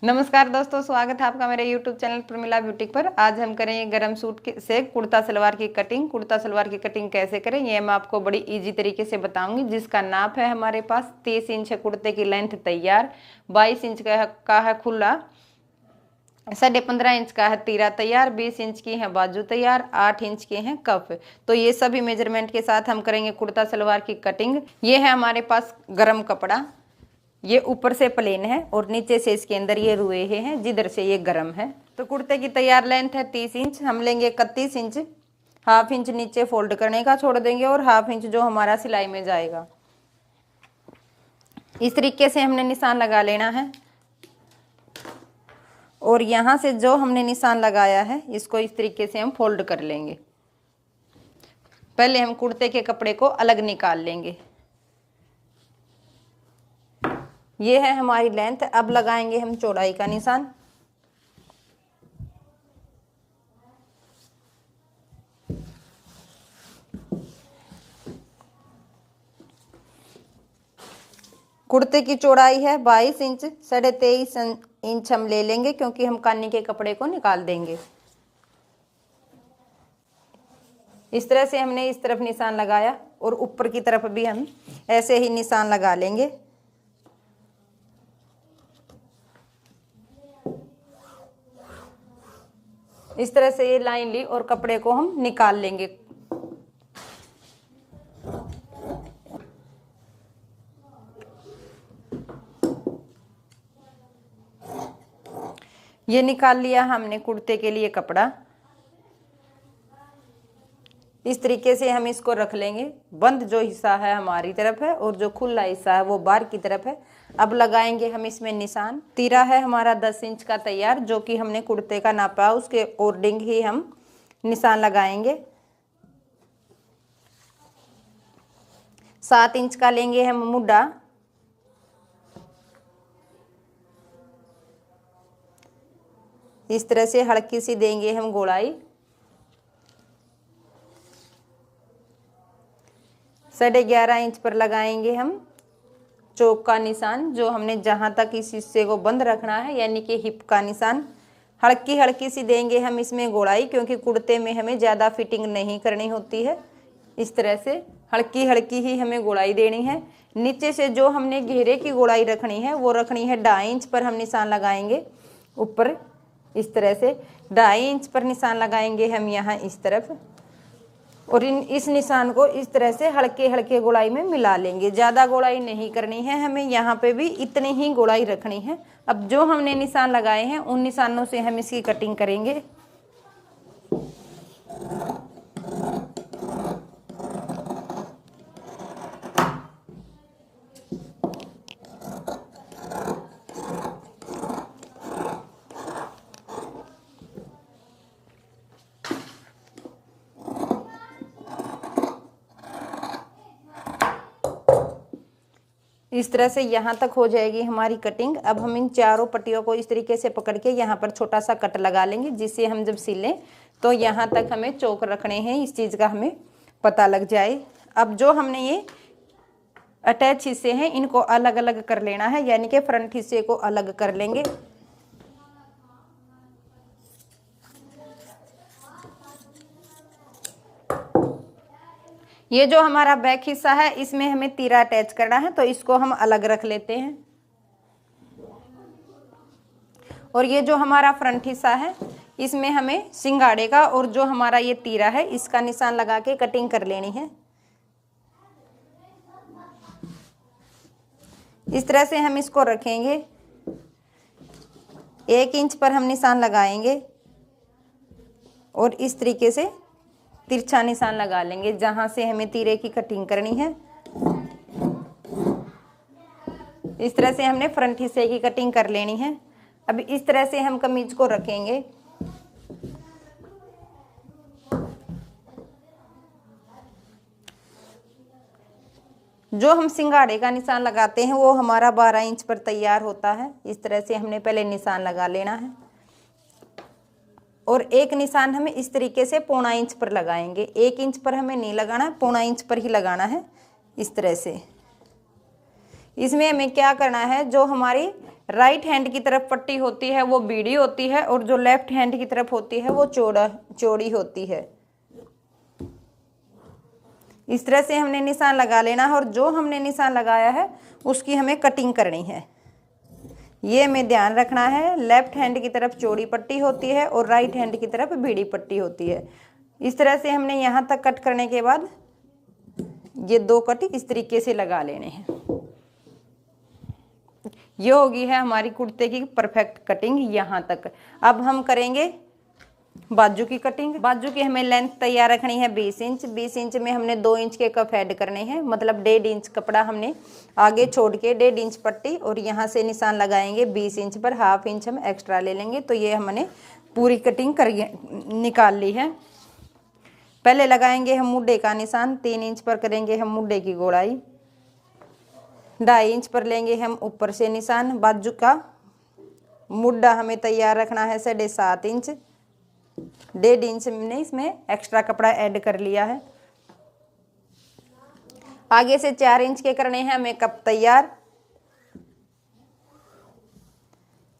नमस्कार दोस्तों, स्वागत है आपका मेरे YouTube चैनल प्रमिला ब्यूटीक पर। आज हम करेंगे गरम सूट से कुर्ता सलवार की कटिंग। कुर्ता सलवार की कटिंग कैसे करें ये मैं आपको बड़ी इजी तरीके से बताऊंगी। जिसका नाप है हमारे पास 30 इंच है कुर्ते की लेंथ तैयार, 22 इंच का है खुला, 15.5 इंच का है तीरा तैयार, 20 इंच की है बाजू तैयार, 8 इंच के हैं कफ। तो ये सभी मेजरमेंट के साथ हम करेंगे कुर्ता सलवार की कटिंग। ये है हमारे पास गरम कपड़ा, ये ऊपर से प्लेन है और नीचे से इसके अंदर ये रुए हैं, जिधर से ये गरम है। तो कुर्ते की तैयार लेंथ है 30 इंच, हम लेंगे 31 इंच, हाफ इंच नीचे फोल्ड करने का छोड़ देंगे और हाफ इंच जो हमारा सिलाई में जाएगा। इस तरीके से हमने निशान लगा लेना है और यहाँ से जो हमने निशान लगाया है इसको इस तरीके से हम फोल्ड कर लेंगे। पहले हम कुर्ते के कपड़े को अलग निकाल लेंगे। ये है हमारी लेंथ। अब लगाएंगे हम चौड़ाई का निशान। कुर्ते की चौड़ाई है 22 इंच, 23.5 इंच हम ले लेंगे क्योंकि हम कानी के कपड़े को निकाल देंगे। इस तरह से हमने इस तरफ निशान लगाया और ऊपर की तरफ भी हम ऐसे ही निशान लगा लेंगे। इस तरह से ये लाइन ली और कपड़े को हम निकाल लेंगे। ये निकाल लिया हमने कुर्ते के लिए कपड़ा। इस तरीके से हम इसको रख लेंगे। बंद जो हिस्सा है हमारी तरफ है और जो खुला हिस्सा है वो बाहर की तरफ है। अब लगाएंगे हम इसमें निशान। तीरा है हमारा 10 इंच का तैयार, जो कि हमने कुर्ते का नापा, उसके अकॉर्डिंग ही हम निशान लगाएंगे। 7 इंच का लेंगे हम मुड्डा। इस तरह से हल्की सी देंगे हम गोलाई। 11.5 इंच पर लगाएंगे हम चौक का निशान, जो हमने जहां तक इस हिस्से को बंद रखना है, यानी कि हिप का निशान। हल्की हल्की सी देंगे हम इसमें गोलाई, क्योंकि कुर्ते में हमें ज़्यादा फिटिंग नहीं करनी होती है। इस तरह से हल्की हल्की ही हमें गोलाई देनी है। नीचे से जो हमने घेरे की गोलाई रखनी है वो रखनी है 2.5 इंच पर हम निशान लगाएंगे। ऊपर इस तरह से 2.5 इंच पर निशान लगाएंगे हम यहाँ इस तरफ, और इस निशान को इस तरह से हल्के हल्के गोलाई में मिला लेंगे। ज़्यादा गोलाई नहीं करनी है हमें, यहाँ पे भी इतनी ही गोलाई रखनी है। अब जो हमने निशान लगाए हैं उन निशानों से हम इसकी कटिंग करेंगे। इस तरह से यहाँ तक हो जाएगी हमारी कटिंग। अब हम इन चारों पट्टियों को इस तरीके से पकड़ के यहाँ पर छोटा सा कट लगा लेंगे, जिससे हम जब सिलें तो यहाँ तक हमें चौक रखने हैं, इस चीज़ का हमें पता लग जाए। अब जो हमने ये अटैच हिस्से हैं इनको अलग अलग कर लेना है, यानी कि फ्रंट हिस्से को अलग कर लेंगे। ये जो हमारा बैक हिस्सा है इसमें हमें तीरा अटैच करना है, तो इसको हम अलग रख लेते हैं। और ये जो हमारा फ्रंट हिस्सा है इसमें हमें सिंगाड़े का और जो हमारा ये तीरा है इसका निशान लगा के कटिंग कर लेनी है। इस तरह से हम इसको रखेंगे। 1 इंच पर हम निशान लगाएंगे और इस तरीके से तिरछा निशान लगा लेंगे जहां से हमें तीरे की कटिंग करनी है। इस तरह से हमने फ्रंट हिस्से की कटिंग कर लेनी है। अब इस तरह से हम कमीज को रखेंगे। जो हम सिंगाड़े का निशान लगाते हैं वो हमारा 12 इंच पर तैयार होता है। इस तरह से हमने पहले निशान लगा लेना है और एक निशान हमें इस तरीके से 1.25 इंच पर लगाएंगे। 1 इंच पर हमें नहीं लगाना है, 1.25 इंच पर ही लगाना है। इस तरह से इसमें हमें क्या करना है, जो हमारी राइट हैंड की तरफ पट्टी होती है वो बीड़ी होती है और जो लेफ्ट हैंड की तरफ होती है वो चौड़ी होती है। इस तरह से हमने निशान लगा लेना है और जो हमने निशान लगाया है उसकी हमें कटिंग करनी है। ये हमें ध्यान रखना है, लेफ्ट हैंड की तरफ चौड़ी पट्टी होती है और राइट हैंड की तरफ बीड़ी पट्टी होती है। इस तरह से हमने यहाँ तक कट करने के बाद ये 2 कट इस तरीके से लगा लेने हैं। ये होगी है हमारी कुर्ते की परफेक्ट कटिंग यहाँ तक। अब हम करेंगे बाजू की कटिंग। बाजू की हमें लेंथ तैयार रखनी है 20 इंच। 20 इंच में हमने 2 इंच के कफ ऐड करने हैं, मतलब 1.5 इंच कपड़ा हमने आगे छोड़ के 1.5 इंच पट्टी और यहाँ से निशान लगाएंगे 20 इंच पर, ½ इंच हम एक्स्ट्रा ले लेंगे। तो ये हमने पूरी कटिंग कर निकाल ली है। पहले लगाएंगे हम मुड्ढे का निशान, 3 इंच पर करेंगे हम मुड्ढे की गोलाई, 2.5 इंच पर लेंगे हम ऊपर से निशान। बाजू का मुड्ढा हमें तैयार रखना है 7.5 इंच, 1.5 इंच हमने इसमें एक्स्ट्रा कपड़ा ऐड कर लिया है। आगे से 4 इंच के करने हैं हमें कप तैयार,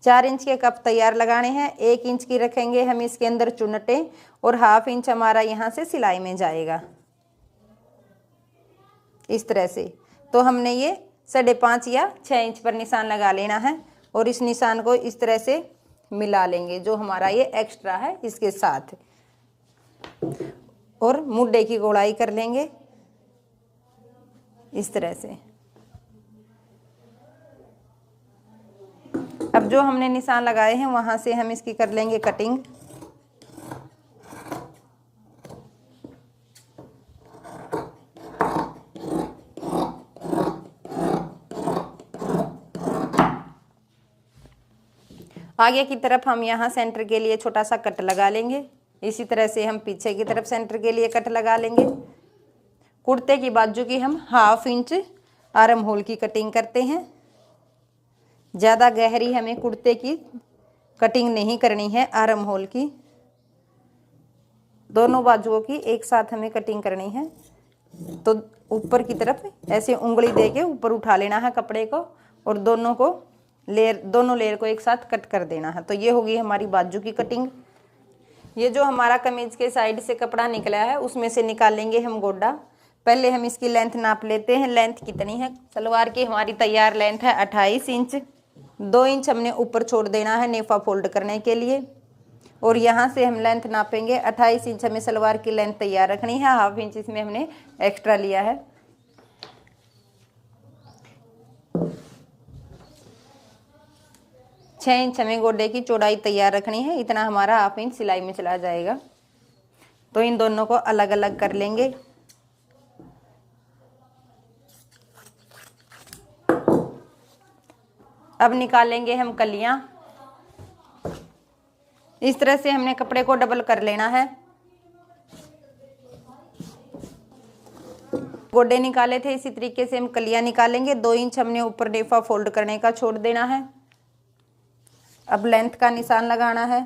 4 इंच के कप तैयार लगाने हैं। 1 इंच की रखेंगे हम इसके अंदर चुन्नटे और ½ इंच हमारा यहाँ से सिलाई में जाएगा इस तरह से। तो हमने ये 5.5 या 6 इंच पर निशान लगा लेना है और इस निशान को इस तरह से मिला लेंगे जो हमारा ये एक्स्ट्रा है इसके साथ, और मुड्ढे की गोलाई कर लेंगे इस तरह से। अब जो हमने निशान लगाए हैं वहां से हम इसकी कर लेंगे कटिंग। आगे की तरफ हम यहाँ सेंटर के लिए छोटा सा कट लगा लेंगे। इसी तरह से हम पीछे की तरफ सेंटर के लिए कट लगा लेंगे। कुर्ते की बाजू की हम ½ इंच आर्म होल की कटिंग करते हैं। ज़्यादा गहरी हमें कुर्ते की कटिंग नहीं करनी है, आर्म होल की दोनों बाजुओं की एक साथ हमें कटिंग करनी है। तो ऊपर की तरफ ऐसे उंगली दे के ऊपर उठा लेना है कपड़े को और दोनों लेयर को एक साथ कट कर देना है। तो ये होगी हमारी बाजू की कटिंग। ये जो हमारा कमीज के साइड से कपड़ा निकला है उसमें से निकालेंगे हम गोड्डा। पहले हम इसकी लेंथ नाप लेते हैं। लेंथ कितनी है, सलवार की हमारी तैयार लेंथ है 28 इंच। 2 इंच हमने ऊपर छोड़ देना है नेफा फोल्ड करने के लिए और यहाँ से हम लेंथ नापेंगे 28 इंच हमें सलवार की लेंथ तैयार रखनी है। ½ इंच इसमें हमने एक्स्ट्रा लिया है। 6 इंच हमें गोड्डे की चौड़ाई तैयार रखनी है, इतना हमारा ½ इंच सिलाई में चला जाएगा। तो इन दोनों को अलग अलग कर लेंगे। अब निकालेंगे हम कलियां। इस तरह से हमने कपड़े को डबल कर लेना है। गोड्डे निकाले थे, इसी तरीके से हम कलियां निकालेंगे। 2 इंच हमने ऊपर नेफा फोल्ड करने का छोड़ देना है। अब लेंथ का निशान लगाना है।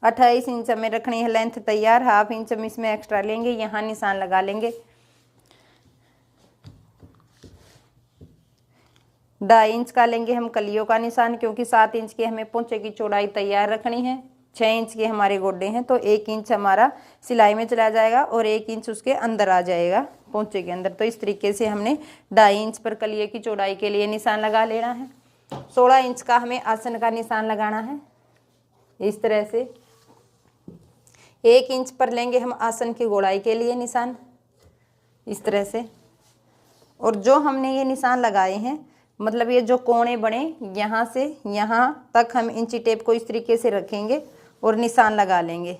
28 इंच हमें रखनी है लेंथ तैयार। ½ इंच हम इसमें एक्स्ट्रा लेंगे, यहाँ निशान लगा लेंगे। 2.5 इंच का लेंगे हम कलियों का निशान, क्योंकि 7 इंच की हमें पोंचे की चौड़ाई तैयार रखनी है। 6 इंच के हमारे गोड्डे हैं तो 1 इंच हमारा सिलाई में चला जाएगा और 1 इंच उसके अंदर आ जाएगा पोंचे के अंदर। तो इस तरीके से हमने 2.5 इंच पर कलिये की चौड़ाई के लिए निशान लगा लेना है। 16 इंच का हमें आसन का निशान लगाना है। इस तरह से 1 इंच पर लेंगे हम आसन की गोलाई के लिए निशान, इस तरह से। और जो हमने ये निशान लगाए हैं, मतलब ये जो कोने बने यहाँ से यहाँ तक, हम इंची टेप को इस तरीके से रखेंगे और निशान लगा लेंगे।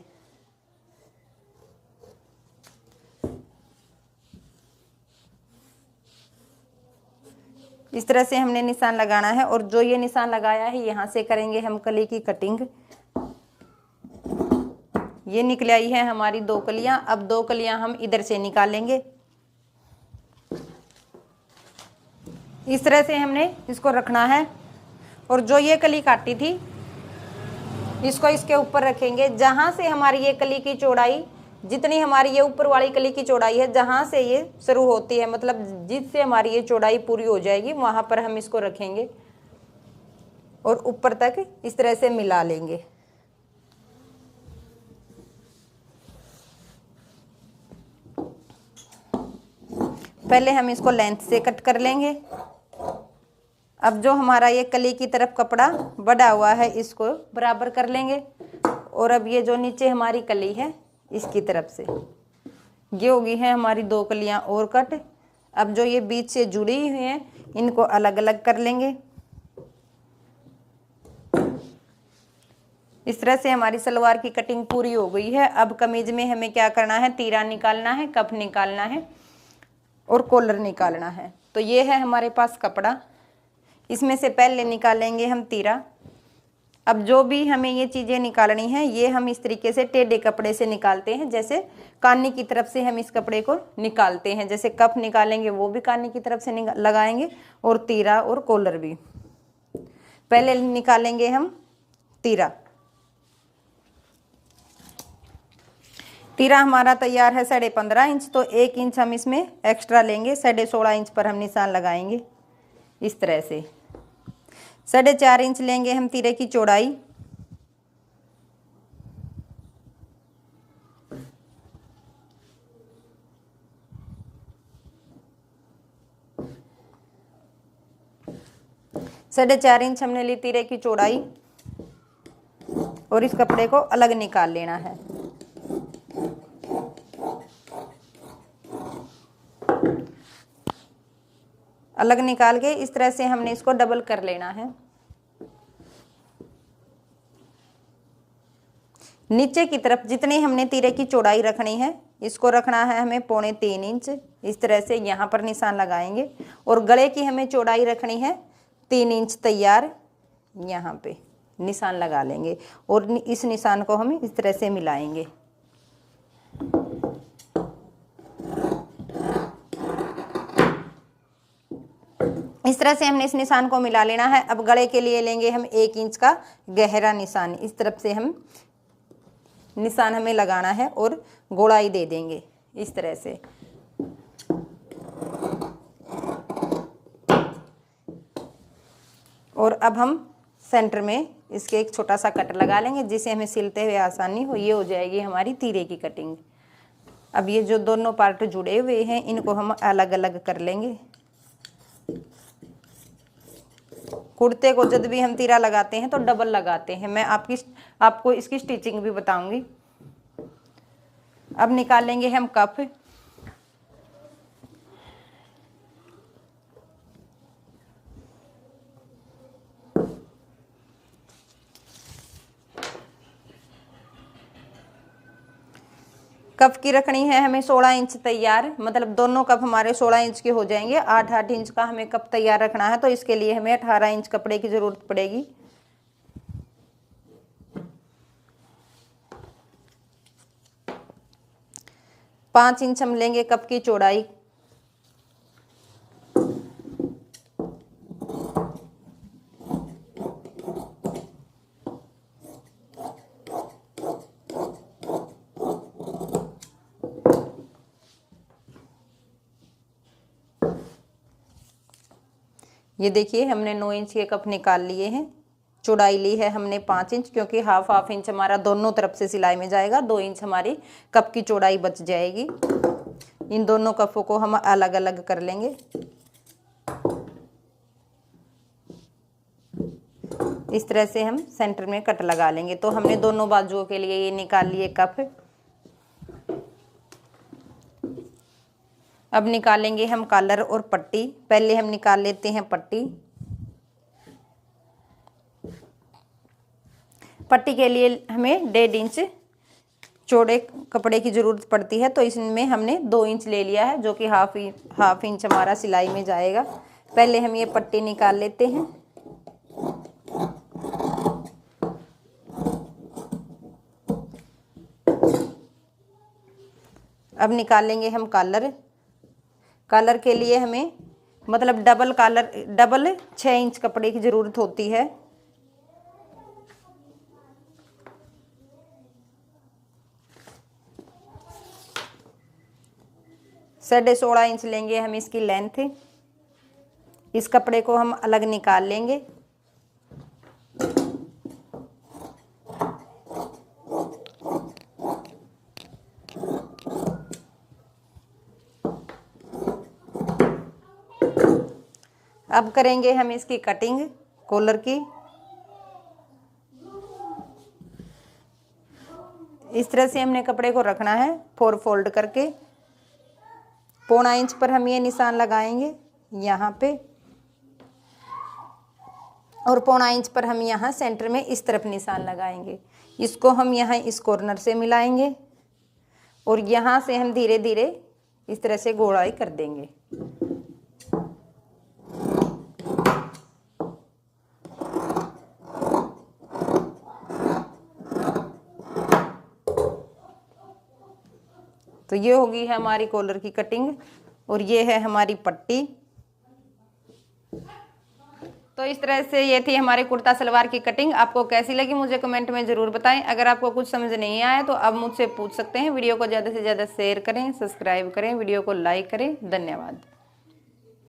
इस तरह से हमने निशान लगाना है। और जो ये निशान लगाया है यहाँ से करेंगे हम कली की कटिंग। ये निकल आई है हमारी 2 कलियां। अब 2 कलियां हम इधर से निकालेंगे। इस तरह से हमने इसको रखना है। और जो ये कली काटी थी इसको इसके ऊपर रखेंगे। जहाँ से हमारी ये कली की चौड़ाई जितनी हमारी ये ऊपर वाली कली की चौड़ाई है, जहाँ से ये शुरू होती है, मतलब जिससे हमारी ये चौड़ाई पूरी हो जाएगी वहाँ पर हम इसको रखेंगे और ऊपर तक इस तरह से मिला लेंगे। पहले हम इसको लेंथ से कट कर लेंगे। अब जो हमारा ये कली की तरफ कपड़ा बढ़ा हुआ है इसको बराबर कर लेंगे और अब ये जो नीचे हमारी कली है इसकी तरफ से ये होगी है हमारी 2 कलियां और कट। अब जो ये बीच से जुड़ी हुई हैं इनको अलग अलग कर लेंगे। इस तरह से हमारी सलवार की कटिंग पूरी हो गई है। अब कमीज में हमें क्या करना है, तीरा निकालना है, कफ निकालना है और कॉलर निकालना है। तो ये है हमारे पास कपड़ा, इसमें से पहले निकालेंगे हम तीरा। अब जो भी हमें ये चीज़ें निकालनी है ये हम इस तरीके से टेढ़े कपड़े से निकालते हैं, जैसे कानी की तरफ से हम इस कपड़े को निकालते हैं। जैसे कफ निकालेंगे वो भी कानी की तरफ से लगाएंगे और तीरा और कॉलर भी। पहले निकालेंगे हम तीरा। तीरा हमारा तैयार है 15.5 इंच, तो 1 इंच हम इसमें एक्स्ट्रा लेंगे। 16.5 इंच पर हम निशान लगाएंगे इस तरह से। 4.5 इंच लेंगे हम तीरे की चौड़ाई। साढ़े 4 इंच हमने ली तीरे की चौड़ाई और इस कपड़े को अलग निकाल लेना है। अलग निकाल के इस तरह से हमने इसको डबल कर लेना है। नीचे की तरफ जितनी हमने तीरे की चौड़ाई रखनी है इसको रखना है हमें 3.25 इंच। इस तरह से यहाँ पर निशान लगाएंगे और गले की हमें चौड़ाई रखनी है 3 इंच तैयार। यहाँ पे निशान लगा लेंगे और इस निशान को हम इस तरह से मिलाएंगे। इस तरह से हमने इस निशान को मिला लेना है। अब गले के लिए लेंगे हम 1 इंच का गहरा निशान। इस तरफ से हम निशान हमें लगाना है और गोलाई दे देंगे इस तरह से। और अब हम सेंटर में इसके एक छोटा सा कट लगा लेंगे जिसे हमें सिलते हुए आसानी हो। ये हो जाएगी हमारी तीरे की कटिंग। अब ये जो दोनों पार्ट जुड़े हुए हैं इनको हम अलग अलग कर लेंगे। कुर्ते को जब भी हम तीरा लगाते हैं तो डबल लगाते हैं। मैं आपको इसकी स्टिचिंग भी बताऊंगी। अब निकालेंगे हम कफ। कफ की रखनी है हमें 16 इंच तैयार, मतलब दोनों कप हमारे 16 इंच के हो जाएंगे। 8-8 इंच का हमें कप तैयार रखना है, तो इसके लिए हमें 18 इंच कपड़े की जरूरत पड़ेगी। पाँच इंच हम लेंगे कप की चौड़ाई। ये देखिए हमने 9 इंच के कप निकाल लिए हैं। चौड़ाई ली है हमने 5 इंच, क्योंकि हाफ इंच हमारा दोनों तरफ से सिलाई में जाएगा। 2 इंच हमारी कप की चौड़ाई बच जाएगी। इन दोनों कपों को हम अलग अलग कर लेंगे। इस तरह से हम सेंटर में कट लगा लेंगे। तो हमने दोनों बाजुओं के लिए ये निकाल लिए कप। अब निकालेंगे हम कॉलर और पट्टी। पहले हम निकाल लेते हैं पट्टी। पट्टी के लिए हमें 1.5 इंच चौड़े कपड़े की जरूरत पड़ती है, तो इसमें हमने 2 इंच ले लिया है, जो कि हाफ इंच हमारा सिलाई में जाएगा। पहले हम ये पट्टी निकाल लेते हैं। अब निकालेंगे हम कॉलर। कॉलर के लिए हमें मतलब डबल 6 इंच कपड़े की जरूरत होती है। 16.5 इंच लेंगे हम इसकी लेंथ। इस कपड़े को हम अलग निकाल लेंगे। अब करेंगे हम इसकी कटिंग कॉलर की। इस तरह से हमने कपड़े को रखना है 4 फोल्ड करके। 1.25 इंच पर हम ये निशान लगाएंगे यहाँ पे, और 1.25 इंच पर हम यहाँ सेंटर में इस तरफ निशान लगाएंगे। इसको हम यहाँ इस कॉर्नर से मिलाएंगे और यहाँ से हम धीरे धीरे इस तरह से गोलाई कर देंगे। तो ये होगी है हमारी कॉलर की कटिंग, और ये है हमारी पट्टी। तो इस तरह से ये थी हमारे कुर्ता सलवार की कटिंग। आपको कैसी लगी मुझे कमेंट में ज़रूर बताएं। अगर आपको कुछ समझ नहीं आया तो आप मुझसे पूछ सकते हैं। वीडियो को ज़्यादा से ज़्यादा शेयर करें, सब्सक्राइब करें, वीडियो को लाइक करें। धन्यवाद।